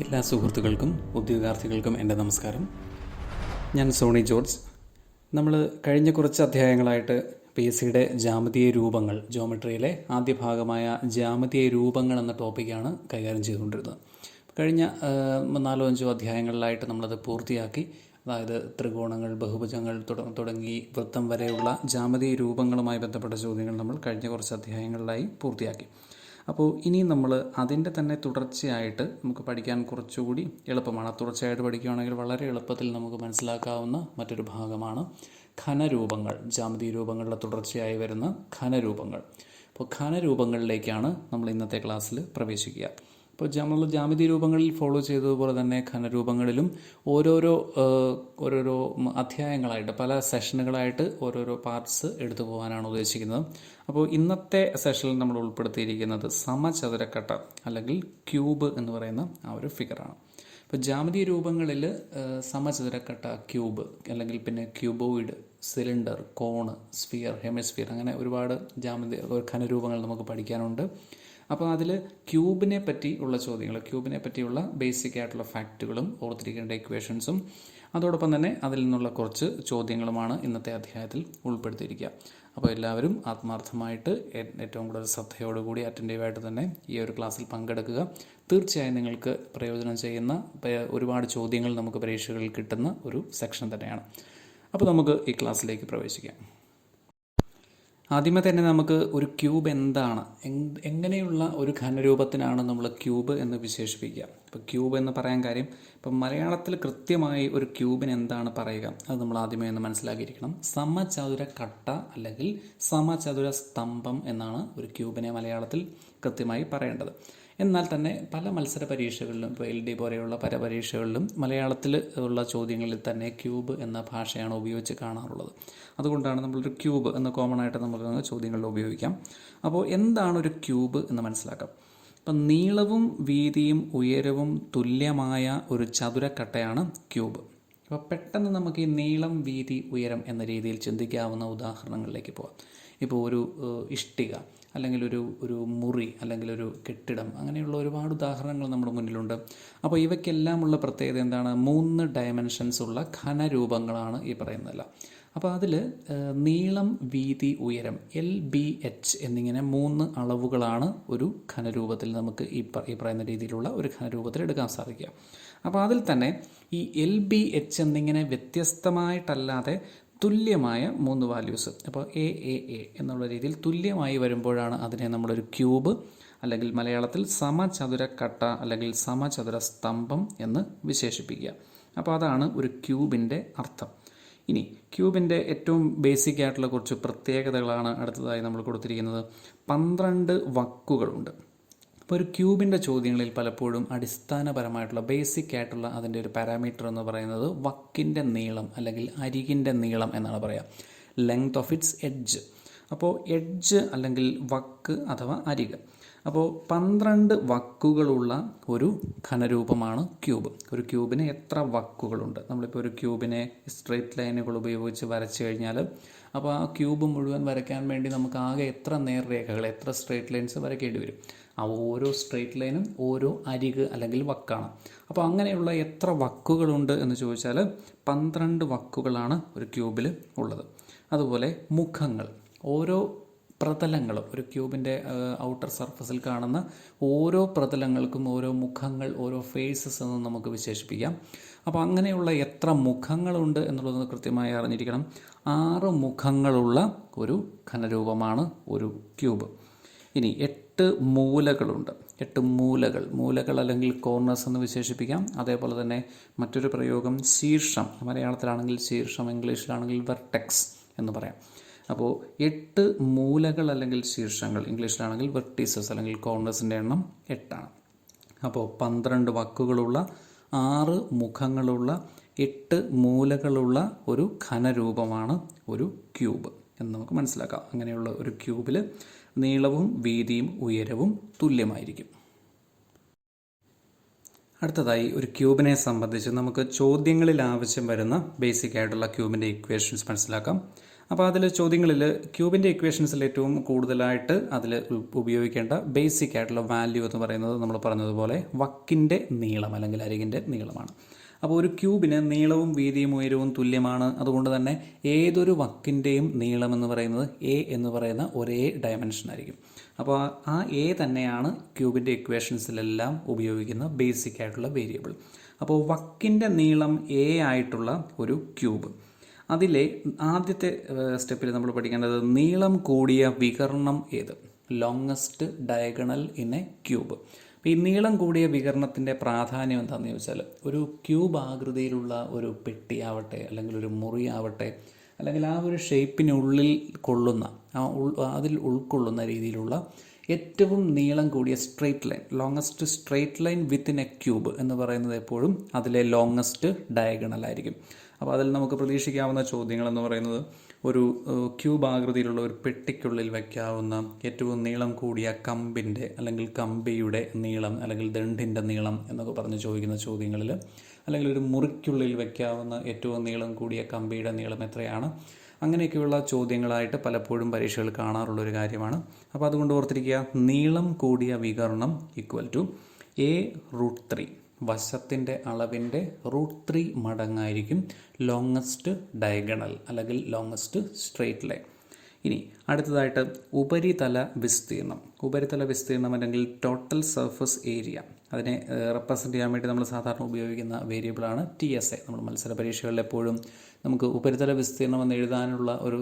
എല്ലാ സുഹൃത്തുക്കൾക്കും ഉദ്യോഗാർത്ഥികൾക്കും എൻ്റെ നമസ്കാരം. ഞാൻ സോണി ജോർജ്. നമ്മൾ കഴിഞ്ഞ കുറച്ച് അധ്യായങ്ങളായിട്ട് PSCയുടെ ജാമിതീയ രൂപങ്ങൾ, ജോമെട്രിയിലെ ആദ്യ ഭാഗമായ ജാമിതീയ രൂപങ്ങൾ എന്ന ടോപ്പിക്കാണ് കൈകാര്യം ചെയ്തുകൊണ്ടിരുന്നത്. കഴിഞ്ഞ 4-5 അധ്യായങ്ങളിലായിട്ട് നമ്മളത് പൂർത്തിയാക്കി. അതായത് ത്രികോണങ്ങൾ, ബഹുഭുജങ്ങൾ തുടങ്ങി വൃത്തം വരെയുള്ള ജാമിതീയ രൂപങ്ങളുമായി ബന്ധപ്പെട്ട ചോദ്യങ്ങൾ നമ്മൾ കഴിഞ്ഞ കുറച്ച് അധ്യായങ്ങളിലായി പൂർത്തിയാക്കി. അപ്പോൾ ഇനി നമ്മൾ അതിൻ്റെ തന്നെ തുടർച്ചയായിട്ട് നമുക്ക് പഠിക്കാൻ കുറച്ചുകൂടി എളുപ്പമാണ്. തുടർച്ചയായിട്ട് പഠിക്കുകയാണെങ്കിൽ വളരെ എളുപ്പത്തിൽ നമുക്ക് മനസ്സിലാക്കാവുന്ന മറ്റൊരു ഭാഗമാണ് ഘനരൂപങ്ങൾ. ജാമിതീയ രൂപങ്ങളുടെ തുടർച്ചയായി വരുന്ന ഘനരൂപങ്ങൾ. അപ്പോൾ ഘനരൂപങ്ങളിലേക്കാണ് നമ്മൾ ഇന്നത്തെ ക്ലാസ്സിൽ പ്രവേശിക്കുക. ഇപ്പോൾ നമ്മൾ ജാമിതീയ രൂപങ്ങളിൽ ഫോളോ ചെയ്തതുപോലെ തന്നെ ഘനരൂപങ്ങളിലും ഓരോരോ അധ്യായങ്ങളായിട്ട്, പല സെഷനുകളായിട്ട് ഓരോരോ പാർട്സ് എടുത്തു പോകാനാണ് ഉദ്ദേശിക്കുന്നത്. അപ്പോൾ ഇന്നത്തെ സെഷനിൽ നമ്മൾ ഉൾപ്പെടുത്തിയിരിക്കുന്നത് സമചതുരക്കട്ട അല്ലെങ്കിൽ ക്യൂബ് എന്ന് പറയുന്ന ആ ഒരു ഫിഗറാണ്. ഇപ്പോൾ ജാമിതീയ രൂപങ്ങളിൽ സമചതുരക്കട്ട, ക്യൂബ് അല്ലെങ്കിൽ പിന്നെ cuboid, cylinder, cone, sphere, hemisphere, അങ്ങനെ ഒരുപാട് ഘനരൂപങ്ങൾ നമുക്ക് പഠിക്കാനുണ്ട്. അപ്പോൾ അതിൽ ക്യൂബിനെ പറ്റി ഉള്ള ചോദ്യങ്ങൾ, ക്യൂബിനെ പറ്റിയുള്ള ബേസിക് ആയിട്ടുള്ള ഫാക്റ്റുകളും ഓർത്തിരിക്കേണ്ട ഇക്വേഷൻസും അതോടൊപ്പം തന്നെ അതിൽ നിന്നുള്ള കുറച്ച് ചോദ്യങ്ങളുമാണ് ഇന്നത്തെ അധ്യായത്തിൽ ഉൾപ്പെടുത്തിയിരിക്കുക. അപ്പോൾ എല്ലാവരും ആത്മാർത്ഥമായിട്ട് ഏറ്റവും കൂടുതൽ ശ്രദ്ധയോടുകൂടി അറ്റൻറ്റീവായിട്ട് തന്നെ ഈ ഒരു ക്ലാസ്സിൽ പങ്കെടുക്കുക. തീർച്ചയായും നിങ്ങൾക്ക് പ്രയോജനം ചെയ്യുന്ന ഒരുപാട് ചോദ്യങ്ങൾ നമുക്ക് പരീക്ഷകളിൽ കിട്ടുന്ന ഒരു സെക്ഷൻ തന്നെയാണ്. അപ്പോൾ നമുക്ക് ഈ ക്ലാസ്സിലേക്ക് പ്രവേശിക്കാം. ആദ്യമേ തന്നെ നമുക്ക് ഒരു ക്യൂബ് എന്താണ്, എങ്ങനെയുള്ള ഒരു ഘനരൂപത്തിനാണ് നമ്മൾ ക്യൂബ് എന്ന് വിശേഷിപ്പിക്കുക. ഇപ്പോൾ ക്യൂബ് എന്ന് പറയാൻ കാര്യം, ഇപ്പം മലയാളത്തിൽ കൃത്യമായി ഒരു ക്യൂബിന് എന്താണ് പറയുക അത് നമ്മൾ ആദ്യമേ ഒന്ന് മനസ്സിലാക്കിയിരിക്കണം. സമചതുര കട്ട അല്ലെങ്കിൽ സമചതുര സ്തംഭം എന്നാണ് ഒരു ക്യൂബിനെ മലയാളത്തിൽ കൃത്യമായി പറയേണ്ടത്. എന്നാൽ തന്നെ പല മത്സര പരീക്ഷകളിലും, ഇപ്പോൾ LD പോലെയുള്ള പല പരീക്ഷകളിലും മലയാളത്തിൽ ഉള്ള ചോദ്യങ്ങളിൽ തന്നെ ക്യൂബ് എന്ന ഭാഷയാണ് ഉപയോഗിച്ച് കാണാറുള്ളത്. അതുകൊണ്ടാണ് നമ്മളൊരു ക്യൂബ് എന്ന് കോമൺ ആയിട്ട് നമുക്ക് ചോദ്യങ്ങളിൽ ഉപയോഗിക്കാം. അപ്പോൾ എന്താണ് ഒരു ക്യൂബ് എന്ന് മനസ്സിലാക്കാം. ഇപ്പം നീളവും വീതിയും ഉയരവും തുല്യമായ ഒരു ചതുരക്കട്ടയാണ് ക്യൂബ്. അപ്പോൾ പെട്ടെന്ന് നമുക്ക് ഈ നീളം, വീതി, ഉയരം എന്ന രീതിയിൽ ചിന്തിക്കാവുന്ന ഉദാഹരണങ്ങളിലേക്ക് പോകാം. ഇപ്പോൾ ഒരു ഇഷ്ടിക അല്ലെങ്കിൽ ഒരു മുറി അല്ലെങ്കിൽ ഒരു കെട്ടിടം, അങ്ങനെയുള്ള ഒരുപാട് ഉദാഹരണങ്ങൾ നമ്മുടെ മുന്നിലുണ്ട്. അപ്പോൾ ഇവയ്ക്കെല്ലാമുള്ള പ്രത്യേകത എന്താണ്? 3 ഡയമെൻഷൻസ് ഉള്ള ഘനരൂപങ്ങളാണ് ഈ പറയുന്നതല്ല. അപ്പോൾ അതിൽ നീളം, വീതി, ഉയരം LBH എന്നിങ്ങനെ 3 അളവുകളാണ് ഒരു ഘനരൂപത്തിൽ നമുക്ക് ഈ പറയുന്ന രീതിയിലുള്ള ഒരു ഘനരൂപത്തിൽ എടുക്കാൻ സാധിക്കുക. അപ്പോൾ അതിൽ തന്നെ ഈ LBH എന്നിങ്ങനെ വ്യത്യസ്തമായിട്ടല്ലാതെ തുല്യമായ 3 വാല്യൂസ്, അപ്പോൾ A എന്നുള്ള രീതിയിൽ തുല്യമായി വരുമ്പോഴാണ് അതിനെ നമ്മളൊരു ക്യൂബ് അല്ലെങ്കിൽ മലയാളത്തിൽ സമചതുരക്കട്ട അല്ലെങ്കിൽ സമചതുര സ്തംഭം എന്ന് വിശേഷിപ്പിക്കുക. അപ്പോൾ അതാണ് ഒരു ക്യൂബിൻ്റെ അർത്ഥം. ഇനി ക്യൂബിൻ്റെ ഏറ്റവും ബേസിക് ആയിട്ടുള്ള കുറച്ച് പ്രത്യേകതകളാണ് അടുത്തതായി നമ്മൾ കൊടുത്തിരിക്കുന്നത്. 12 വക്കുകളുണ്ട്. അപ്പോൾ ഒരു ക്യൂബിൻ്റെ ചോദ്യങ്ങളിൽ പലപ്പോഴും അടിസ്ഥാനപരമായിട്ടുള്ള ബേസിക് ആയിട്ടുള്ള അതിൻ്റെ ഒരു പാരാമീറ്റർ എന്ന് പറയുന്നത് വക്കിൻ്റെ നീളം അല്ലെങ്കിൽ അരികിൻ്റെ നീളം എന്നാണ് പറയുക. Length of its edge. അപ്പോൾ എഡ്ജ് അല്ലെങ്കിൽ വക്ക് അഥവാ അരിക്. അപ്പോൾ 12 വക്കുകളുള്ള ഒരു ഘനരൂപമാണ് ക്യൂബ്. ഒരു ക്യൂബിന് എത്ര വക്കുകളുണ്ട്? നമ്മളിപ്പോൾ ഒരു ക്യൂബിനെ സ്ട്രെയിറ്റ് ലൈനുകൾ ഉപയോഗിച്ച് വരച്ചു കഴിഞ്ഞാൽ അപ്പോൾ ആ ക്യൂബ് മുഴുവൻ വരയ്ക്കാൻ വേണ്ടി നമുക്ക് ആകെ എത്ര നേർരേഖകൾ, എത്ര സ്ട്രെയിറ്റ് ലൈൻസ് വരയ്ക്കേണ്ടി വരും? ആ ഓരോ സ്ട്രെയിറ്റ് ലൈനും ഓരോ അരിക് അല്ലെങ്കിൽ വക്കാണ്. അപ്പോൾ അങ്ങനെയുള്ള എത്ര വക്കുകളുണ്ട് എന്ന് ചോദിച്ചാൽ 12 വക്കുകളാണ് ഒരു ക്യൂബിൽ ഉള്ളത്. അതുപോലെ മുഖങ്ങൾ, ഓരോ പ്രതലങ്ങളും, ഒരു ക്യൂബിൻ്റെ ഔട്ടർ സർഫസിൽ കാണുന്ന ഓരോ പ്രതലങ്ങൾക്കും ഓരോ മുഖങ്ങൾ, ഓരോ ഫേസസ് എന്ന് നമുക്ക് വിശേഷിപ്പിക്കാം. അപ്പോൾ അങ്ങനെയുള്ള എത്ര മുഖങ്ങളുണ്ട് എന്നുള്ളത് കൃത്യമായി അറിഞ്ഞിരിക്കണം. 6 മുഖങ്ങളുള്ള ഒരു ഘനരൂപമാണ് ഒരു ക്യൂബ്. ഇനി 8 മൂലകളുണ്ട്. 8 മൂലകൾ അല്ലെങ്കിൽ കോർണേഴ്സ് എന്ന് വിശേഷിപ്പിക്കാം. അതേപോലെ തന്നെ മറ്റൊരു പ്രയോഗം ശീർഷം, മലയാളത്തിലാണെങ്കിൽ ശീർഷം, ഇംഗ്ലീഷിലാണെങ്കിൽ വെർട്ടെക്സ് എന്ന് പറയാം. അപ്പോൾ 8 മൂലകൾ അല്ലെങ്കിൽ ശീർഷങ്ങൾ, ഇംഗ്ലീഷിലാണെങ്കിൽ വെർട്ടീസസ് അല്ലെങ്കിൽ കോർണേഴ്സിൻ്റെ എണ്ണം 8ആണ്. അപ്പോൾ 12 വക്കുകളുള്ള, 6 മുഖങ്ങളുള്ള, 8 മൂലകളുള്ള ഒരു ഘനരൂപമാണ് ഒരു ക്യൂബ് എന്ന് നമുക്ക് മനസ്സിലാക്കാം. അങ്ങനെയുള്ള ഒരു ക്യൂബിൽ നീളവും വീതിയും ഉയരവും തുല്യമായിരിക്കും. അടുത്തതായി ഒരു ക്യൂബിനെ സംബന്ധിച്ച് നമുക്ക് ചോദ്യങ്ങളിൽ ആവശ്യം വരുന്ന ബേസിക് ആയിട്ടുള്ള ക്യൂബിൻ്റെ ഇക്വേഷൻസ് മനസ്സിലാക്കാം. അപ്പോൾ അതിൽ ചോദ്യങ്ങളിൽ ക്യൂബിൻ്റെ ഇക്വേഷൻസിൽ ഏറ്റവും കൂടുതലായിട്ട് അതിൽ ഉപയോഗിക്കേണ്ട ബേസിക് ആയിട്ടുള്ള വാല്യൂ എന്ന് പറയുന്നത് നമ്മൾ പറഞ്ഞതുപോലെ വക്കിൻ്റെ നീളം അല്ലെങ്കിൽ അരികിൻ്റെ നീളമാണ്. അപ്പോൾ ഒരു ക്യൂബിന് നീളവും വീതിയും ഉയരവും തുല്യമാണ്. അതുകൊണ്ട് തന്നെ ഏതൊരു വക്കിൻ്റെയും നീളം എന്ന് പറയുന്നത് എ എന്ന് പറയുന്ന ഒരേ ഡയമെൻഷൻ ആയിരിക്കും. അപ്പോൾ ആ എ തന്നെയാണ് ക്യൂബിൻ്റെ ഇക്വേഷൻസിലെല്ലാം ഉപയോഗിക്കുന്ന ബേസിക് ആയിട്ടുള്ള വേരിയബിൾ. അപ്പോൾ വക്കിൻ്റെ നീളം എ ആയിട്ടുള്ള ഒരു ക്യൂബ്, അതിലെ ആദ്യത്തെ സ്റ്റെപ്പിൽ നമ്മൾ പഠിക്കേണ്ടത് നീളം കൂടിയ വികർണം ഏത്, longest diagonal in A cube. അപ്പോൾ ഈ നീളം കൂടിയ വികരണത്തിൻ്റെ പ്രാധാന്യം എന്താണെന്ന് ചോദിച്ചാൽ, ഒരു ക്യൂബ് ആകൃതിയിലുള്ള ഒരു പെട്ടിയാവട്ടെ അല്ലെങ്കിൽ ഒരു മുറിയാവട്ടെ അല്ലെങ്കിൽ ആ ഒരു ഷേപ്പിനുള്ളിൽ കൊള്ളുന്ന അതിൽ ഉൾക്കൊള്ളുന്ന രീതിയിലുള്ള ഏറ്റവും നീളം കൂടിയ straight line, longest straight line within A cube എന്ന് പറയുന്നത് എപ്പോഴും അതിലെ ലോങ്ങസ്റ്റ് ഡയഗണൽ ആയിരിക്കും. അപ്പോൾ അതിൽ നമുക്ക് പ്രതീക്ഷിക്കാവുന്ന ചോദ്യങ്ങൾ എന്ന് പറയുന്നത്, ഒരു ക്യൂബ് ആകൃതിയിലുള്ള ഒരു പെട്ടിക്കുള്ളിൽ വയ്ക്കാവുന്ന ഏറ്റവും നീളം കൂടിയ കമ്പിൻ്റെ അല്ലെങ്കിൽ കമ്പിയുടെ നീളം അല്ലെങ്കിൽ ദണ്ഡിൻ്റെ നീളം എന്നൊക്കെ പറഞ്ഞ് ചോദിക്കുന്ന ചോദ്യങ്ങളിൽ, അല്ലെങ്കിൽ ഒരു മുറിക്കുള്ളിൽ വയ്ക്കാവുന്ന ഏറ്റവും നീളം കൂടിയ കമ്പിയുടെ നീളം എത്രയാണ്, അങ്ങനെയൊക്കെയുള്ള ചോദ്യങ്ങളായിട്ട് പലപ്പോഴും പരീക്ഷകൾ കാണാറുള്ളൊരു കാര്യമാണ്. അപ്പോൾ അതുകൊണ്ട് ഓർത്തിരിക്കുക, നീളം കൂടിയ വികർണം ഈക്വൽ ടു A√3, വശത്തിൻ്റെ അളവിൻ്റെ √3 മടങ്ങായിരിക്കും ലോങ്ങസ്റ്റ് ഡയഗണൽ അല്ലെങ്കിൽ ലോങ്ങസ്റ്റ് സ്ട്രെയിറ്റ് ലൈൻ. ഇനി അടുത്തതായിട്ട് ഉപരിതല വിസ്തീർണം. ഉപരിതല വിസ്തീർണം അല്ലെങ്കിൽ ടോട്ടൽ സർഫസ് ഏരിയ, അതിനെ റെപ്രസെൻറ്റ് ചെയ്യാൻ വേണ്ടി നമ്മൾ സാധാരണ ഉപയോഗിക്കുന്ന വേരിയബിളാണ് TSA. നമ്മൾ മത്സര പരീക്ഷകളിൽ എപ്പോഴും നമുക്ക് ഉപരിതല വിസ്തീർണം എന്ന് എഴുതാനുള്ള ഒരു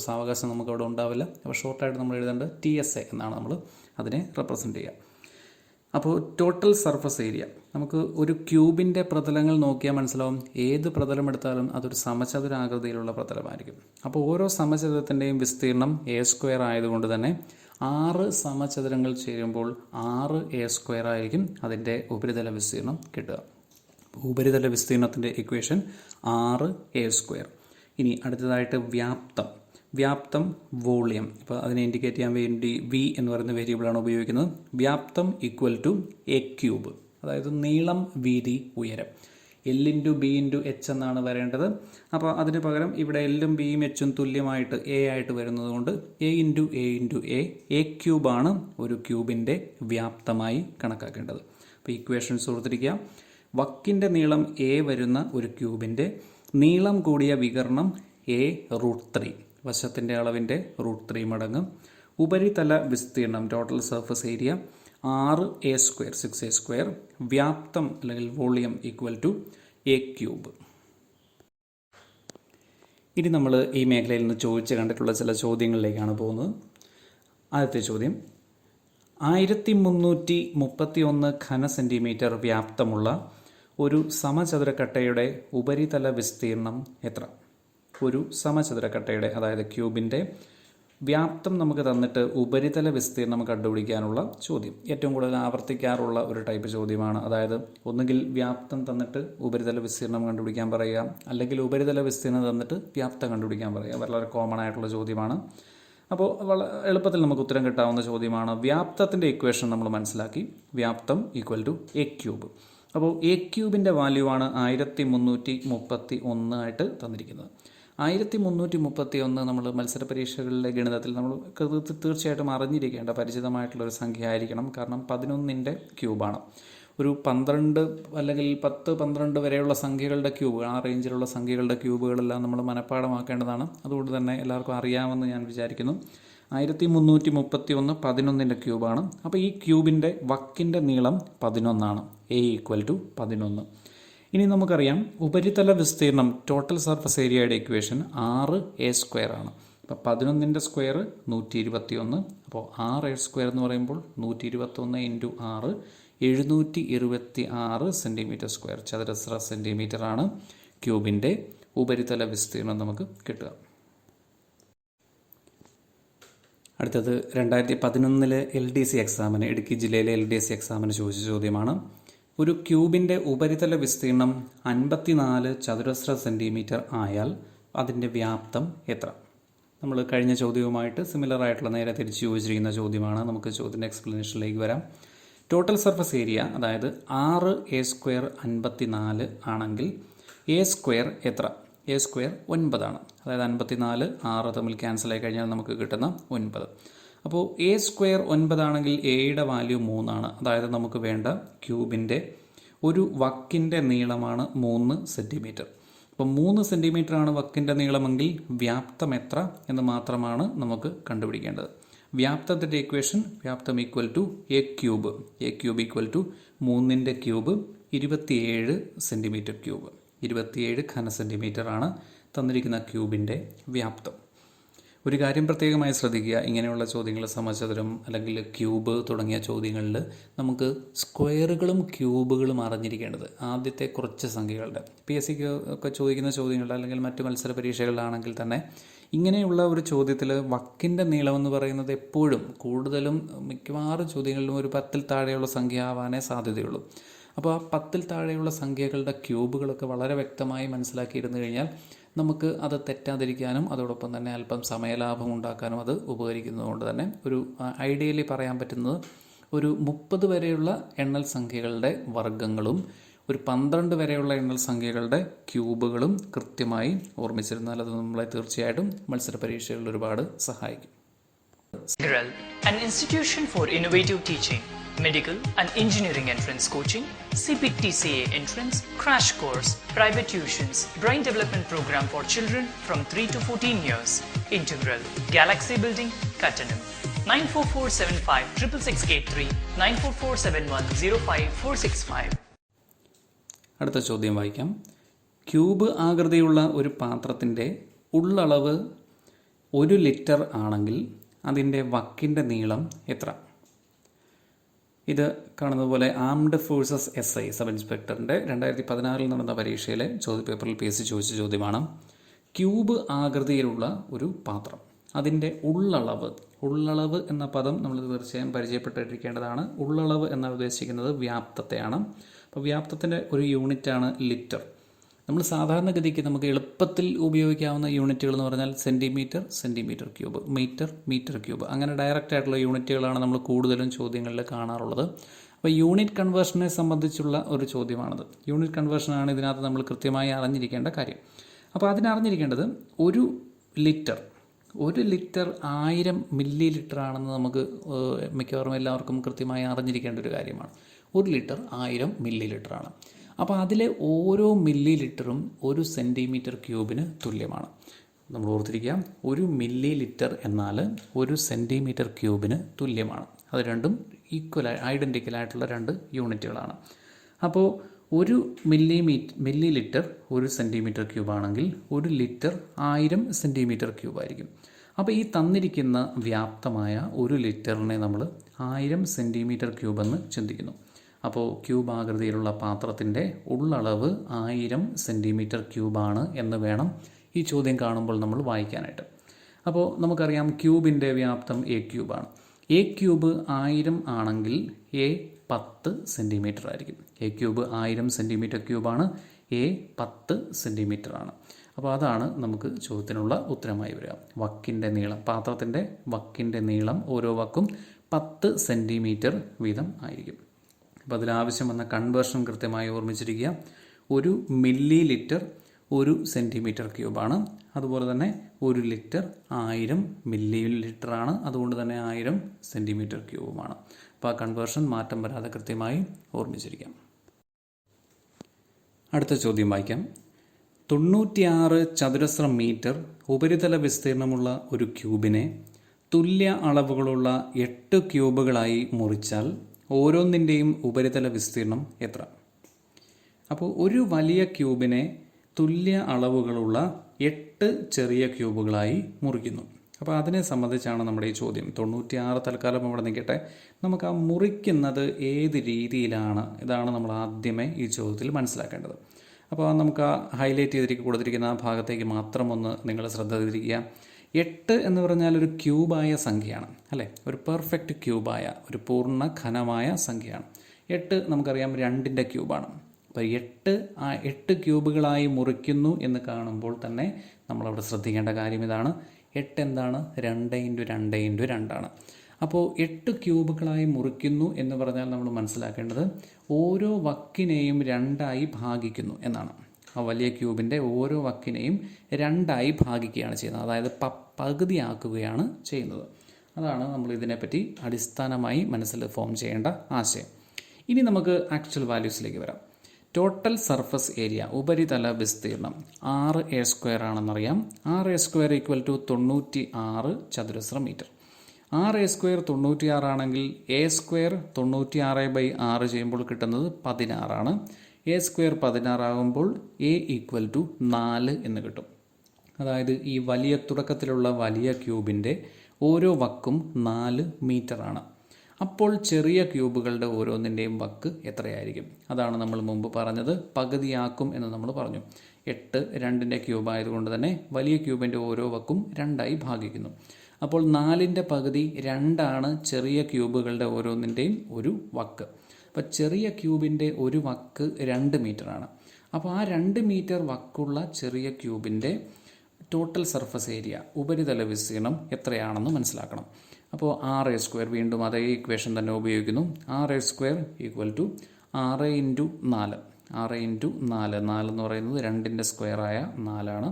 സാവകാശം നമുക്ക് അവിടെ ഉണ്ടാവില്ല. അപ്പോൾ ഷോർട്ടായിട്ട് നമ്മൾ എഴുതേണ്ടത് TSA എന്നാണ് നമ്മൾ അതിനെ റെപ്രസെൻറ്റ് ചെയ്യുക. അപ്പോൾ ടോട്ടൽ സർഫസ് ഏരിയ, നമുക്ക് ഒരു ക്യൂബിൻ്റെ പ്രതലങ്ങൾ നോക്കിയാൽ മനസ്സിലാവും, ഏത് പ്രതലം എടുത്താലും അതൊരു സമചതുരാകൃതിയിലുള്ള പ്രതലമായിരിക്കും. അപ്പോൾ ഓരോ സമചതുരത്തിൻ്റെയും വിസ്തീർണം A² ആയതുകൊണ്ട് തന്നെ 6 സമചതുരങ്ങൾ ചേരുമ്പോൾ 6A² ആയിരിക്കും അതിൻ്റെ ഉപരിതല വിസ്തീർണം കിട്ടുക. ഉപരിതല വിസ്തീർണത്തിൻ്റെ ഇക്വേഷൻ 6A². ഇനി അടുത്തതായിട്ട് വ്യാപ്തം വോളിയം. ഇപ്പോൾ അതിനെ ഇൻഡിക്കേറ്റ് ചെയ്യാൻ വേണ്ടി V എന്ന് പറയുന്ന വേരിയബിളാണ് ഉപയോഗിക്കുന്നത്. വ്യാപ്തം ഈക്വൽ ടു A ക്യൂബ്, അതായത് നീളം വീതി ഉയരം. L × B × H എന്നാണ് വരേണ്ടത്. അപ്പോൾ അതിന് പകരം ഇവിടെ L ഉം B യും H ഉം തുല്യമായിട്ട് A ആയിട്ട് വരുന്നത് കൊണ്ട് A × A ക്യൂബാണ് ഒരു ക്യൂബിൻ്റെ വ്യാപ്തമായി കണക്കാക്കേണ്ടത്. അപ്പോൾ ഇക്വേഷൻസ് ഓർത്തിരിക്കുക. വക്കിൻ്റെ നീളം A വരുന്ന ഒരു ക്യൂബിൻ്റെ നീളം കൂടിയ വികർണം A√3, വശത്തിൻ്റെ അളവിൻ്റെ √3 മടങ്ങ്. ഉപരിതല വിസ്തീർണം total surface area 6A², 6A². വ്യാപ്തം അല്ലെങ്കിൽ volume equal to A cube. ഇനി നമ്മൾ ഈ മേഖലയിൽ നിന്ന് ചോദിച്ച് കണ്ടിട്ടുള്ള ചില ചോദ്യങ്ങളിലേക്കാണ് പോകുന്നത്. ആദ്യത്തെ ചോദ്യം, 1331 ഘന സെൻറ്റിമീറ്റർ വ്യാപ്തമുള്ള ഒരു സമചതുരക്കട്ടയുടെ ഉപരിതല വിസ്തീർണം എത്ര? ഒരു സമചതുരക്കട്ടയുടെ, അതായത് ക്യൂബിൻ്റെ വ്യാപ്തം നമുക്ക് തന്നിട്ട് ഉപരിതല വിസ്തീർണം കണ്ടുപിടിക്കാനുള്ള ചോദ്യം ഏറ്റവും കൂടുതൽ ആവർത്തിക്കാറുള്ള ഒരു ടൈപ്പ് ചോദ്യമാണ്. അതായത് ഒന്നുകിൽ വ്യാപ്തം തന്നിട്ട് ഉപരിതല വിസ്തീർണം കണ്ടുപിടിക്കാൻ പറയുക, അല്ലെങ്കിൽ ഉപരിതല വിസ്തീർണം തന്നിട്ട് വ്യാപ്തം കണ്ടുപിടിക്കാൻ പറയുക. വളരെ കോമൺ ആയിട്ടുള്ള ചോദ്യമാണ്. അപ്പോൾ എളുപ്പത്തിൽ നമുക്ക് ഉത്തരം കിട്ടാവുന്ന ചോദ്യമാണ്. വ്യാപ്തത്തിൻ്റെ ഇക്വേഷൻ നമ്മൾ മനസ്സിലാക്കി. വ്യാപ്തം ഈക്വൽ ടു A ക്യൂബ്. അപ്പോൾ A ക്യൂബിൻ്റെ വാല്യൂ ആണ് 1331 ആയിട്ട് തന്നിരിക്കുന്നത്. 1331 നമ്മൾ മത്സര പരീക്ഷകളിലെ ഗണിതത്തിൽ നമ്മൾ തീർച്ചയായിട്ടും അറിഞ്ഞിരിക്കേണ്ട പരിചിതമായിട്ടുള്ളൊരു സംഖ്യ ആയിരിക്കണം. കാരണം 11ൻ്റെ ക്യൂബാണ്. ഒരു 12 അല്ലെങ്കിൽ 10, 12 വരെയുള്ള സംഖ്യകളുടെ ക്യൂബ്, ആ റേഞ്ചിലുള്ള സംഖ്യകളുടെ ക്യൂബുകളെല്ലാം നമ്മൾ മനഃപ്പാടമാക്കേണ്ടതാണ്. അതുകൊണ്ട് തന്നെ എല്ലാവർക്കും അറിയാമെന്ന് ഞാൻ വിചാരിക്കുന്നു. 1331 11ൻ്റെ ക്യൂബാണ്. അപ്പോൾ ഈ ക്യൂബിൻ്റെ വക്കിൻ്റെ നീളം 11 A ഈക്വൽ ടു 11. ഇനി നമുക്കറിയാം ഉപരിതല വിസ്തീർണം ടോട്ടൽ സർഫസ് ഏരിയയുടെ ഇക്വേഷൻ 6A² ആണ്. അപ്പോൾ 11ൻ്റെ സ്ക്വയർ 121. അപ്പോൾ 6A² എന്ന് പറയുമ്പോൾ 121 × 6 726 സെൻറ്റിമീറ്റർ സ്ക്വയർ, ചതുരശ്ര സെൻറ്റിമീറ്റർ ആണ് ക്യൂബിൻ്റെ ഉപരിതല വിസ്തീർണം നമുക്ക് കിട്ടുക. അടുത്തത് 2011 LDC എക്സാമിന്, ഇടുക്കി ജില്ലയിലെ LDC എക്സാമിന് ചോദിച്ച ചോദ്യമാണ്. ഒരു ക്യൂബിൻ്റെ ഉപരിതല വിസ്തീർണം 54 ചതുരശ്ര സെൻറ്റിമീറ്റർ ആയാൽ അതിൻ്റെ വ്യാപ്തം എത്ര? നമ്മൾ കഴിഞ്ഞ ചോദ്യവുമായിട്ട് സിമിലർ ആയിട്ടുള്ള നേരെ തിരിച്ച് ചോദിച്ചിരിക്കുന്ന ചോദ്യമാണ്. നമുക്ക് ചോദ്യത്തിൻ്റെ എക്സ്പ്ലനേഷനിലേക്ക് വരാം. ടോട്ടൽ സർഫസ് ഏരിയ, അതായത് 6A² 54 ആണെങ്കിൽ A² എത്ര? എ സ്ക്വയർ 9 ആണ്. അതായത് 54 6 തമ്മിൽ ക്യാൻസൽ ആയി കഴിഞ്ഞാൽ നമുക്ക് കിട്ടുന്ന 9. അപ്പോൾ എ സ്ക്വയർ 9 ആണെങ്കിൽ എയുടെ വാല്യൂ 3 ആണ്. അതായത് നമുക്ക് വേണ്ട ക്യൂബിൻ്റെ ഒരു വക്കിൻ്റെ നീളമാണ് 3 സെൻറ്റിമീറ്റർ. അപ്പോൾ 3 സെൻറ്റിമീറ്റർ ആണ് വക്കിൻ്റെ നീളമെങ്കിൽ വ്യാപ്തം എത്ര എന്ന് മാത്രമാണ് നമുക്ക് കണ്ടുപിടിക്കേണ്ടത്. വ്യാപ്തത്തിൻ്റെ ഇക്വേഷൻ വ്യാപ്തം equal to A cube. A cube equal to 3ൻ്റെ ക്യൂബ് 27 സെൻറ്റിമീറ്റർ ക്യൂബ്. 27 ഘന സെൻറ്റിമീറ്റർ ആണ് തന്നിരിക്കുന്ന ക്യൂബിൻ്റെ വ്യാപ്തം. ഒരു കാര്യം പ്രത്യേകമായി ശ്രദ്ധിക്കുക, ഇങ്ങനെയുള്ള ചോദ്യങ്ങൾ സമചതുരം അല്ലെങ്കിൽ ക്യൂബ് തുടങ്ങിയ ചോദ്യങ്ങളിൽ നമുക്ക് സ്ക്വയറുകളും ക്യൂബുകളും അറിഞ്ഞിരിക്കേണ്ടത് ആദ്യത്തെ കുറച്ച് സംഖ്യകളുടെ PSC ഒക്കെ ചോദിക്കുന്ന ചോദ്യങ്ങൾ അല്ലെങ്കിൽ മറ്റ് മത്സര പരീക്ഷകളിലാണെങ്കിൽ തന്നെ ഇങ്ങനെയുള്ള ഒരു ചോദ്യത്തിൽ വക്കിൻ്റെ നീളമെന്ന് പറയുന്നത് എപ്പോഴും കൂടുതലും മിക്കവാറും ചോദ്യങ്ങളിലും ഒരു 10ൽ താഴെയുള്ള സംഖ്യ ആവാനേ സാധ്യതയുള്ളൂ. അപ്പോൾ ആ 10ൽ താഴെയുള്ള സംഖ്യകളുടെ ക്യൂബുകളൊക്കെ വളരെ വ്യക്തമായി മനസ്സിലാക്കിയിരുന്നു കഴിഞ്ഞാൽ നമുക്ക് അത് തെറ്റാതിരിക്കാനും അതോടൊപ്പം തന്നെ അല്പം സമയലാഭം ഉണ്ടാക്കാനും അത് ഉപകരിക്കുന്നതുകൊണ്ട് തന്നെ ഒരു ഐഡിയലി പറയാൻ പറ്റുന്നത് ഒരു 30 വരെയുള്ള എണ്ണൽ സംഖ്യകളുടെ വർഗ്ഗങ്ങളും ഒരു 12 വരെയുള്ള എണ്ണൽ സംഖ്യകളുടെ ക്യൂബുകളും കൃത്യമായി ഓർമ്മിച്ചിരുന്നാൽ അത് നമ്മളെ തീർച്ചയായിട്ടും മത്സര പരീക്ഷകളിൽ ഒരുപാട് സഹായിക്കും. An institution for innovative teaching, medical and engineering entrance coaching, CPTCA entrance, crash course, private tuitions, brain development program for children from 3 to 14 years. Integral, Galaxy Building, Kattanam. 94475 66683 94471 05465. അടുത്ത ചോദ്യം വായിക്കാം. ക്യൂബ് ആകൃതിയുള്ള ഒരു പാത്രത്തിൻ്റെ ഉള്ളളവ് 1 ലിറ്റർ ആണെങ്കിൽ അതിൻ്റെ വക്കിൻ്റെ നീളം എത്ര? ഇത് കാണുന്നത് പോലെ ആംഡ് ഫോഴ്സസ് SI സബ് ഇൻസ്പെക്ടറിൻ്റെ 2016 നടന്ന പരീക്ഷയിലെ ചോദ്യപേപ്പറിൽ PSC ചോദിച്ച ചോദ്യമാണ്. ക്യൂബ് ആകൃതിയിലുള്ള ഒരു പാത്രം, അതിൻ്റെ ഉള്ളളവ് എന്ന പദം നമ്മൾ തീർച്ചയായും പരിചയപ്പെട്ടിരിക്കേണ്ടതാണ്. ഉള്ളളവ് എന്നാണ് ഉദ്ദേശിക്കുന്നത് വ്യാപ്തത്തെയാണ്. അപ്പോൾ വ്യാപ്തത്തിൻ്റെ ഒരു യൂണിറ്റാണ് ലിറ്റർ. നമ്മൾ സാധാരണഗതിക്ക് നമുക്ക് എളുപ്പത്തിൽ ഉപയോഗിക്കാവുന്ന യൂണിറ്റുകൾ എന്ന് പറഞ്ഞാൽ സെൻറ്റിമീറ്റർ ക്യൂബ്, മീറ്റർ ക്യൂബ്, അങ്ങനെ ഡയറക്റ്റ് ആയിട്ടുള്ള യൂണിറ്റുകളാണ് നമ്മൾ കൂടുതലും ചോദ്യങ്ങളിൽ കാണാറുള്ളത്. അപ്പോൾ യൂണിറ്റ് കൺവേർഷനെ സംബന്ധിച്ചുള്ള ഒരു ചോദ്യമാണത്. യൂണിറ്റ് കൺവേർഷനാണ് ഇതിനകത്ത് നമ്മൾ കൃത്യമായി അറിഞ്ഞിരിക്കേണ്ട കാര്യം. അപ്പോൾ അതിനറിഞ്ഞിരിക്കേണ്ടത് ഒരു ലിറ്റർ 1000 മില്ലി ലിറ്റർ ആണെന്ന് നമുക്ക് മിക്കവാറും എല്ലാവർക്കും കൃത്യമായി അറിഞ്ഞിരിക്കേണ്ട ഒരു കാര്യമാണ്. 1 ലിറ്റർ 1000 മില്ലി ലിറ്റർ ആണ്. അപ്പോൾ അതിലെ ഓരോ മില്ലി ലിറ്ററും 1 സെൻറ്റിമീറ്റർ ക്യൂബിന് തുല്യമാണ്. നമ്മൾ ഓർത്തിരിക്കുക, 1 മില്ലി ലിറ്റർ എന്നാൽ 1 സെൻറ്റിമീറ്റർ ക്യൂബിന് തുല്യമാണ്. അത് രണ്ടും ഐഡൻറ്റിക്കലായിട്ടുള്ള 2 യൂണിറ്റുകളാണ്. അപ്പോൾ 1 മില്ലി ലിറ്റർ 1 സെൻറ്റിമീറ്റർ ക്യൂബാണെങ്കിൽ 1 ലിറ്റർ 1000 സെൻറ്റിമീറ്റർ ക്യൂബായിരിക്കും. അപ്പോൾ ഈ തന്നിരിക്കുന്ന വ്യാപ്തമായ 1 ലിറ്ററിനെ നമ്മൾ 1000 സെൻറ്റിമീറ്റർ ക്യൂബെന്ന് ചിന്തിക്കുന്നു. അപ്പോൾ ക്യൂബ് ആകൃതിയിലുള്ള പാത്രത്തിൻ്റെ ഉള്ളളവ് 1000 സെൻറ്റിമീറ്റർ ക്യൂബാണ് എന്ന് വേണം ഈ ചോദ്യം കാണുമ്പോൾ നമ്മൾ വായിക്കാനായിട്ട്. അപ്പോൾ നമുക്കറിയാം ക്യൂബിൻ്റെ വ്യാപ്തം എ ക്യൂബാണ്. എ ക്യൂബ് 1000 ആണെങ്കിൽ എ 10 സെൻറ്റിമീറ്റർ ആയിരിക്കും. എ ക്യൂബ് 1000 സെൻറ്റിമീറ്റർ ക്യൂബാണ്, എ 10 സെൻറ്റിമീറ്റർ ആണ്. അപ്പോൾ അതാണ് നമുക്ക് ചോദ്യത്തിനുള്ള ഉത്തരമായി വരിക. വക്കിൻ്റെ നീളം, പാത്രത്തിൻ്റെ വക്കിൻ്റെ നീളം ഓരോ വക്കും 10 സെൻറ്റിമീറ്റർ വീതം ആയിരിക്കും. അപ്പോൾ അതിലാവശ്യം വന്ന കൺവേർഷൻ കൃത്യമായി ഓർമ്മിച്ചിരിക്കുക. 1 മില്ലി ലിറ്റർ 1 സെൻറ്റിമീറ്റർ ക്യൂബാണ്. അതുപോലെ തന്നെ 1 ലിറ്റർ 1000 മില്ലി ലിറ്റർ ആണ്. അതുകൊണ്ട് തന്നെ 1000 സെൻറ്റിമീറ്റർ ക്യൂബുമാണ്. അപ്പോൾ ആ കൺവേർഷൻ മാറ്റം വരാതെ കൃത്യമായി ഓർമ്മിച്ചിരിക്കാം. അടുത്ത ചോദ്യം വായിക്കാം. 96 ചതുരശ്ര മീറ്റർ ഉപരിതല വിസ്തീർണമുള്ള ഒരു ക്യൂബിനെ തുല്യ അളവുകളുള്ള 8 ക്യൂബുകളായി മുറിച്ചാൽ ഓരോന്നിൻ്റെയും ഉപരിതല വിസ്തീർണം എത്ര? അപ്പോൾ ഒരു വലിയ ക്യൂബിനെ തുല്യ അളവുകളുള്ള 8 ചെറിയ ക്യൂബുകളായി മുറിക്കുന്നു. അപ്പോൾ അതിനെ സംബന്ധിച്ചാണ് നമ്മുടെ ഈ ചോദ്യം. 96 തൽക്കാലം അവിടെ നിൽക്കട്ടെ. നമുക്ക് ആ മുറിക്കുന്നത് ഏത് രീതിയിലാണ്, ഇതാണ് നമ്മൾ ആദ്യമേ ഈ ചോദ്യത്തിൽ മനസ്സിലാക്കേണ്ടത്. അപ്പോൾ നമുക്ക് ആ ഹൈലൈറ്റ് കൊടുത്തിരിക്കുന്ന ആ ഭാഗത്തേക്ക് മാത്രം ഒന്ന് നിങ്ങൾ ശ്രദ്ധ തിരിക്കുക. 8 എന്ന് പറഞ്ഞാൽ ഒരു ക്യൂബായ സംഖ്യയാണ് അല്ലേ, ഒരു പെർഫെക്റ്റ് ക്യൂബായ ഒരു പൂർണ്ണ ഘനമായ സംഖ്യയാണ്. 8 നമുക്കറിയാം 2ൻ്റെ ക്യൂബാണ്. അപ്പോൾ 8 ക്യൂബുകളായി മുറിക്കുന്നു എന്ന് കാണുമ്പോൾ തന്നെ നമ്മളവിടെ ശ്രദ്ധിക്കേണ്ട കാര്യം ഇതാണ്. 8 എന്താണ്? 2 × 2 × 2 ആണ്. അപ്പോൾ 8 ക്യൂബുകളായി മുറിക്കുന്നു എന്ന് പറഞ്ഞാൽ നമ്മൾ മനസ്സിലാക്കേണ്ടത് ഓരോ വക്കിനെയും 2ആയി ഭാഗിക്കുന്നു എന്നാണ്. ആ വലിയ ക്യൂബിൻ്റെ ഓരോ വക്കിനെയും രണ്ടായി ഭാഗിക്കുകയാണ് ചെയ്യുന്നത്. അതായത് പകുതിയാക്കുകയാണ് ചെയ്യുന്നത്. അതാണ് നമ്മൾ ഇതിനെപ്പറ്റി അടിസ്ഥാനമായി മനസ്സിൽ ഫോം ചെയ്യേണ്ട ആശയം. ഇനി നമുക്ക് ആക്ച്വൽ വാല്യൂസിലേക്ക് വരാം. ടോട്ടൽ സർഫസ് ഏരിയ, ഉപരിതല വിസ്തീർണം 6a² ആണെന്നറിയാം. 6a² = 96 ചതുരശ്ര മീറ്റർ. 6a² 96 ആണെങ്കിൽ a² 96/6 ചെയ്യുമ്പോൾ കിട്ടുന്നത് 16 ആണ്. a² 16 ആകുമ്പോൾ a = 4 എന്ന് കിട്ടും. അതായത് ഈ വലിയ തുടക്കത്തിലുള്ള വലിയ ക്യൂബിൻ്റെ ഓരോ വക്കും 4 മീറ്ററാണ്. അപ്പോൾ ചെറിയ ക്യൂബുകളുടെ ഓരോന്നിൻ്റെയും വക്ക് എത്രയായിരിക്കും? അതാണ് നമ്മൾ മുമ്പ് പറഞ്ഞത്, പകുതിയാക്കും എന്ന് നമ്മൾ പറഞ്ഞു. 8 2ൻ്റെ ക്യൂബ് ആയതുകൊണ്ട് തന്നെ വലിയ ക്യൂബിൻ്റെ ഓരോ വക്കും 2ആയി ഭാഗിക്കുന്നു. അപ്പോൾ 4ൻ്റെ പകുതി 2 ആണ് ചെറിയ ക്യൂബുകളുടെ ഓരോന്നിൻ്റെയും ഒരു വക്ക്. അപ്പോൾ ചെറിയ ക്യൂബിൻ്റെ ഒരു വക്ക് 2 മീറ്ററാണ്. അപ്പോൾ ആ 2 മീറ്റർ വക്കുള്ള ചെറിയ ക്യൂബിൻ്റെ ടോട്ടൽ സർഫസ് ഏരിയ, ഉപരിതല വിസ്തീർണം എത്രയാണെന്ന് മനസ്സിലാക്കണം. അപ്പോൾ 6a², വീണ്ടും അതേ ഇക്വേഷൻ തന്നെ ഉപയോഗിക്കുന്നു. 6a² = 6 × 4. 6 × 4, 4 എന്ന് പറയുന്നത് 2ൻ്റെ സ്ക്വയറായ 4 ആണ്.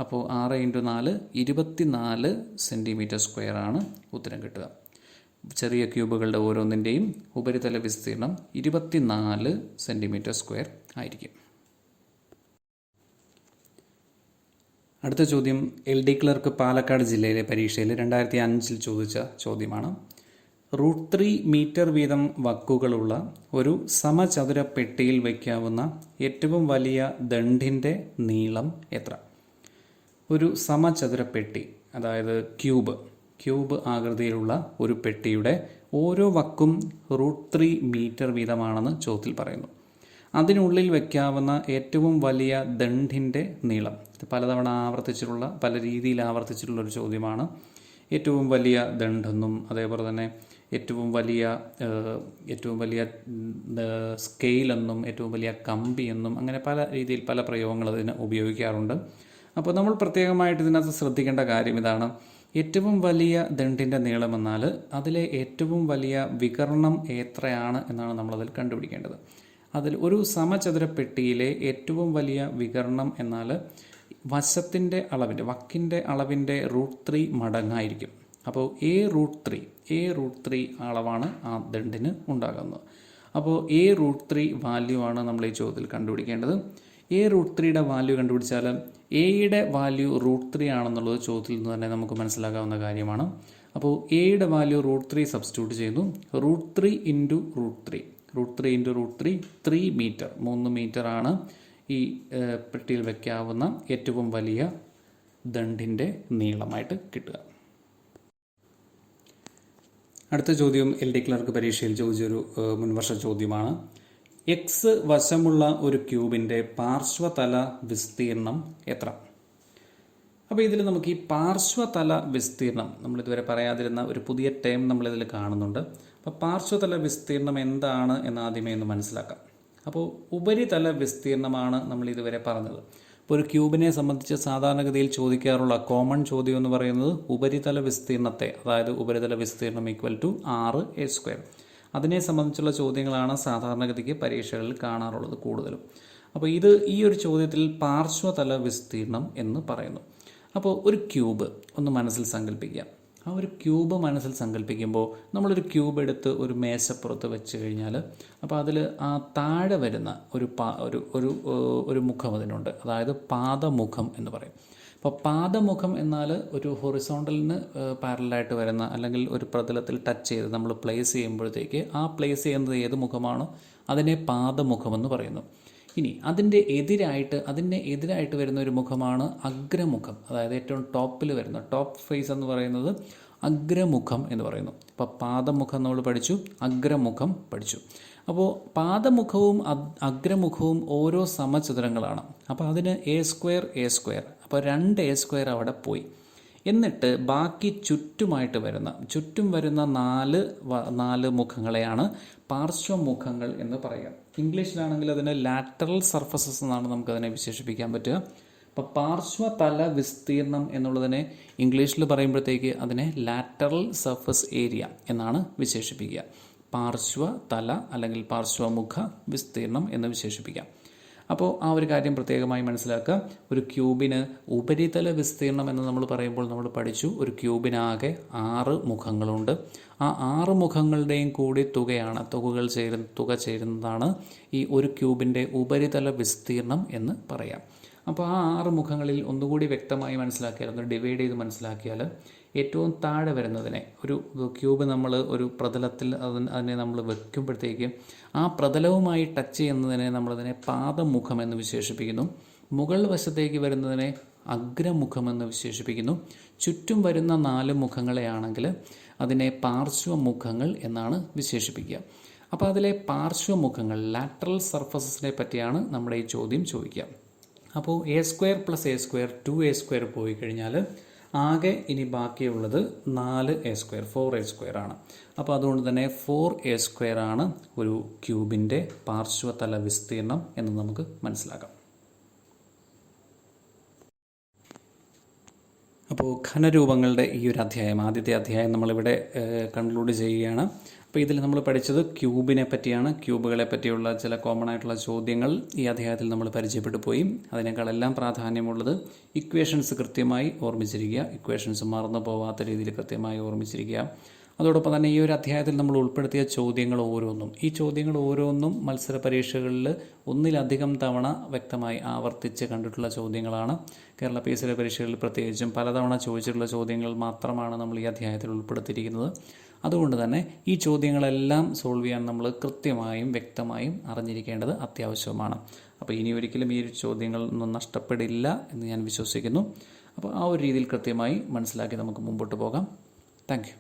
അപ്പോൾ 6 × 4 24 cm² ആണ് ഉത്തരം കിട്ടുക. ചെറിയ ക്യൂബുകളുടെ ഓരോന്നിൻ്റെയും ഉപരിതല വിസ്തീർണം 24 cm² ആയിരിക്കും. അടുത്ത ചോദ്യം LD ക്ലർക്ക് പാലക്കാട് ജില്ലയിലെ പരീക്ഷയിൽ 2005 ചോദിച്ച ചോദ്യമാണ്. √3 മീറ്റർ വീതം വക്കുകളുള്ള ഒരു സമചതുര പെട്ടിയിൽ വയ്ക്കാവുന്ന ഏറ്റവും വലിയ ദണ്ഡിൻ്റെ നീളം എത്ര? ഒരു സമചതുര പെട്ടി, അതായത് ക്യൂബ് ആകൃതിയിലുള്ള ഒരു പെട്ടിയുടെ ഓരോ വക്കും √3 മീറ്റർ വീതമാണെന്ന് ചോദ്യത്തിൽ പറയുന്നു. അതിനുള്ളിൽ വയ്ക്കാവുന്ന ഏറ്റവും വലിയ ദണ്ഡിൻ്റെ നീളം. ഇത് പലതവണ പല രീതിയിൽ ആവർത്തിച്ചിട്ടുള്ള ഒരു ചോദ്യമാണ്. ഏറ്റവും വലിയ ദണ്ഡെന്നും അതേപോലെ തന്നെ ഏറ്റവും വലിയ സ്കെയിലെന്നും ഏറ്റവും വലിയ കമ്പി എന്നും അങ്ങനെ പല രീതിയിൽ പല പ്രയോഗങ്ങൾ അതിന് ഉപയോഗിക്കാറുണ്ട്. അപ്പോൾ നമ്മൾ പ്രത്യേകമായിട്ട് ഇതിനകത്ത് ശ്രദ്ധിക്കേണ്ട കാര്യം ഇതാണ്. ഏറ്റവും വലിയ ദണ്ഡിൻ്റെ നീളം എന്നാൽ അതിലെ ഏറ്റവും വലിയ വികർണം എത്രയാണ് എന്നാണ് നമ്മളതിൽ കണ്ടുപിടിക്കേണ്ടത്. അതിൽ ഒരു സമചതുര പെട്ടിയിലെ ഏറ്റവും വലിയ വികർണം എന്നാൽ വക്കിൻ്റെ അളവിൻ്റെ √3 മടങ്ങായിരിക്കും. അപ്പോൾ a√3 അളവാണ് ആ ദണ്ഡിന് ഉണ്ടാകുന്നത്. അപ്പോൾ a√3 വാല്യൂ ആണ് നമ്മൾ ഈ ചോദ്യത്തിൽ കണ്ടുപിടിക്കേണ്ടത്. a√3യുടെ വാല്യൂ കണ്ടുപിടിച്ചാൽ എയുടെ വാല്യൂ √3 ആണെന്നുള്ളത് ചോദ്യത്തിൽ നിന്ന് തന്നെ നമുക്ക് മനസ്സിലാക്കാവുന്ന കാര്യമാണ്. അപ്പോൾ എയുടെ വാല്യൂ √3 സബ്സ്റ്റിറ്റ്യൂട്ട് ചെയ്യുന്നു. √3 × √3 3 മീറ്റർ, 3 മീറ്ററാണ് ഈ പെട്ടിയിൽ വയ്ക്കാവുന്ന ഏറ്റവും വലിയ ദണ്ഡിൻ്റെ നീളമായിട്ട് കിട്ടുക. അടുത്ത ചോദ്യം LD ക്ലർക്ക് പരീക്ഷയിൽ ചോദിച്ചൊരു മുൻവർഷ ചോദ്യമാണ്. X വശമുള്ള ഒരു ക്യൂബിൻ്റെ പാർശ്വതല വിസ്തീർണം എത്ര? അപ്പോൾ ഇതിൽ നമുക്ക് ഈ പാർശ്വതല വിസ്തീർണം, നമ്മളിതുവരെ പറയാതിരുന്ന ഒരു പുതിയ ടേം നമ്മളിതിൽ കാണുന്നുണ്ട്. അപ്പോൾ പാർശ്വതല വിസ്തീർണം എന്താണ് എന്ന് ആദ്യമേ ഒന്ന് മനസ്സിലാക്കാം. അപ്പോൾ ഉപരിതല വിസ്തീർണമാണ് നമ്മൾ ഇതുവരെ പറഞ്ഞത്. ഇപ്പോൾ ഒരു ക്യൂബിനെ സംബന്ധിച്ച് സാധാരണഗതിയിൽ ചോദിക്കാറുള്ള കോമൺ ചോദ്യം എന്ന് പറയുന്നത് ഉപരിതല വിസ്തീർണത്തെ, അതായത് ഉപരിതല വിസ്തീർണം = 6a². അതിനെ സംബന്ധിച്ചുള്ള ചോദ്യങ്ങളാണ് സാധാരണഗതിക്ക് പരീക്ഷകളിൽ കാണാറുള്ളത് കൂടുതലും. അപ്പോൾ ഈ ഒരു ചോദ്യത്തിൽ പാർശ്വതല വിസ്തീർണം എന്ന് പറയുന്നു. അപ്പോൾ ഒരു ക്യൂബ് ഒന്ന് മനസ്സിൽ സങ്കല്പിക്കുക. ആ ഒരു ക്യൂബ് മനസ്സിൽ സങ്കല്പിക്കുമ്പോൾ നമ്മളൊരു ക്യൂബ് എടുത്ത് ഒരു മേശപ്പുറത്ത് വെച്ച് കഴിഞ്ഞാൽ അപ്പോൾ അതിൽ ആ താഴെ വരുന്ന ഒരു മുഖം അതിനുണ്ട്, അതായത് പാദമുഖം എന്ന് പറയും. അപ്പോൾ പാദമുഖം എന്നാൽ ഒരു ഹൊറിസോണ്ടലിന് പാരലായിട്ട് വരുന്ന അല്ലെങ്കിൽ ഒരു പ്രതലത്തിൽ ടച്ച് ചെയ്ത് നമ്മൾ പ്ലേസ് ചെയ്യുമ്പോഴത്തേക്ക് ആ പ്ലേസ് ചെയ്യുന്നത് ഏത് മുഖമാണോ അതിനെ പാദമുഖമെന്ന് പറയുന്നു. ഇനി അതിനെ എതിരായിട്ട് വരുന്ന ഒരു മുഖമാണ് അഗ്രമുഖം, അതായത് ഏറ്റവും ടോപ്പിൽ വരുന്ന ടോപ്പ് ഫേസ് എന്ന് പറയുന്നത് അഗ്രമുഖം എന്ന് പറയുന്നു. അപ്പോൾ പാദമുഖം നമ്മൾ പഠിച്ചു, അഗ്രമുഖം പഠിച്ചു. അപ്പോൾ പാദമുഖവും അഗ്രമുഖവും ഓരോ സമചതുരങ്ങളാണ്. അപ്പോൾ അതിന് a². അപ്പോൾ 2a² അവിടെ പോയി. എന്നിട്ട് ബാക്കി ചുറ്റും വരുന്ന 4 മുഖങ്ങളെയാണ് പാർശ്വമുഖങ്ങൾ എന്ന് പറയുക. ഇംഗ്ലീഷിലാണെങ്കിൽ അതിന് ലാറ്ററൽ സർഫസസ് എന്നാണ് നമുക്കതിനെ വിശേഷിപ്പിക്കാൻ പറ്റുക. അപ്പോൾ പാർശ്വതല വിസ്തീർണം എന്നുള്ളതിനെ ഇംഗ്ലീഷിൽ പറയുമ്പോഴത്തേക്ക് അതിനെ ലാറ്ററൽ സർഫസ് ഏരിയ എന്നാണ് വിശേഷിപ്പിക്കുക. പാർശ്വതല അല്ലെങ്കിൽ പാർശ്വമുഖ വിസ്തീർണം എന്ന് വിശേഷിപ്പിക്കാം. അപ്പോൾ ആ ഒരു കാര്യം പ്രത്യേകമായി മനസ്സിലാക്കുക. ഒരു ക്യൂബിന് ഉപരിതല വിസ്തീർണം എന്ന് നമ്മൾ പറയുമ്പോൾ നമ്മൾ പഠിച്ചു, ഒരു ക്യൂബിനാകെ 6 മുഖങ്ങളുണ്ട്. ആ 6 മുഖങ്ങളുടെയും കൂടി തുക ചേരുന്നതാണ് ഈ ഒരു ക്യൂബിൻ്റെ ഉപരിതല വിസ്തീർണം എന്ന് പറയാം. അപ്പോൾ ആ 6 മുഖങ്ങളിൽ ഒന്നുകൂടി വ്യക്തമായി മനസ്സിലാക്കിയാൽ, ഒന്ന് ഡിവൈഡ് ചെയ്ത് മനസ്സിലാക്കിയാൽ, ഏറ്റവും താഴെ വരുന്നതിനെ, ഒരു ക്യൂബ് നമ്മൾ ഒരു പ്രതലത്തിൽ അതിനെ നമ്മൾ വെക്കുമ്പോഴത്തേക്ക് ആ പ്രതലവുമായി ടച്ച് ചെയ്യുന്നതിനെ നമ്മളതിനെ പാദമുഖം എന്ന് വിശേഷിപ്പിക്കുന്നു. മുകൾ വശത്തേക്ക് വരുന്നതിനെ അഗ്രമുഖമെന്ന് വിശേഷിപ്പിക്കുന്നു. ചുറ്റും വരുന്ന 4 മുഖങ്ങളെയാണെങ്കിൽ അതിനെ പാർശ്വമുഖങ്ങൾ എന്നാണ് വിശേഷിപ്പിക്കുക. അപ്പോൾ അതിലെ പാർശ്വമുഖങ്ങൾ, ലാറ്ററൽ സർഫസസിനെ പറ്റിയാണ് നമ്മുടെ ഈ ചോദ്യം ചോദിക്കുക. അപ്പോൾ a² + a² 2a² പോയി കഴിഞ്ഞാൽ ആകെ ഇനി ബാക്കിയുള്ളത് 4a², 4a² ആണ്. അപ്പോൾ അതുകൊണ്ട് തന്നെ 4a² ആണ് ഒരു ക്യൂബിൻ്റെ പാർശ്വതല വിസ്തീർണം എന്ന് നമുക്ക് മനസ്സിലാക്കാം. അപ്പോൾ ഘനരൂപങ്ങളുടെ ഈ ഒരു അധ്യായം, ആദ്യത്തെ അധ്യായം നമ്മളിവിടെ കൺക്ലൂഡ് ചെയ്യുകയാണ്. അപ്പോൾ ഇതിൽ നമ്മൾ പഠിച്ചത് ക്യൂബിനെ പറ്റിയാണ്. ക്യൂബുകളെ പറ്റിയുള്ള ചില കോമൺ ആയിട്ടുള്ള ചോദ്യങ്ങൾ ഈ അധ്യായത്തിൽ നമ്മൾ പരിചയപ്പെട്ടു പോയി. അതിനേക്കാളെല്ലാം പ്രാധാന്യമുള്ളത് ഇക്വേഷൻസ് കൃത്യമായി ഓർമ്മിച്ചിരിക്കുക, ഇക്വേഷൻസ് മറന്നു പോവാത്ത രീതിയിൽ കൃത്യമായി ഓർമ്മിച്ചിരിക്കുക. അതോടൊപ്പം തന്നെ ഈ ഒരു അധ്യായത്തിൽ നമ്മൾ ഉൾപ്പെടുത്തിയ ചോദ്യങ്ങൾ ഓരോന്നും മത്സര പരീക്ഷകളിൽ ഒന്നിലധികം തവണ വ്യക്തമായി ആവർത്തിച്ച് കണ്ടിട്ടുള്ള ചോദ്യങ്ങളാണ്. കേരള PSC പരീക്ഷകളിൽ പ്രത്യേകിച്ചും പലതവണ ചോദിച്ചിട്ടുള്ള ചോദ്യങ്ങൾ മാത്രമാണ് നമ്മൾ ഈ അധ്യായത്തിൽ ഉൾപ്പെടുത്തിയിരിക്കുന്നത്. അതുകൊണ്ട് തന്നെ ഈ ചോദ്യങ്ങളെല്ലാം സോൾവ് ചെയ്യാൻ നമ്മൾ കൃത്യമായും വ്യക്തമായും അറിഞ്ഞിരിക്കേണ്ടത് അത്യാവശ്യമാണ്. അപ്പോൾ ഇനി ഒരിക്കലും ഈ ചോദ്യങ്ങൾ ഒന്നും നഷ്ടപ്പെടില്ല എന്ന് ഞാൻ വിശ്വസിക്കുന്നു. അപ്പോൾ ആ ഒരു രീതിയിൽ കൃത്യമായി മനസ്സിലാക്കി നമുക്ക് മുമ്പോട്ട് പോകാം. Thank you.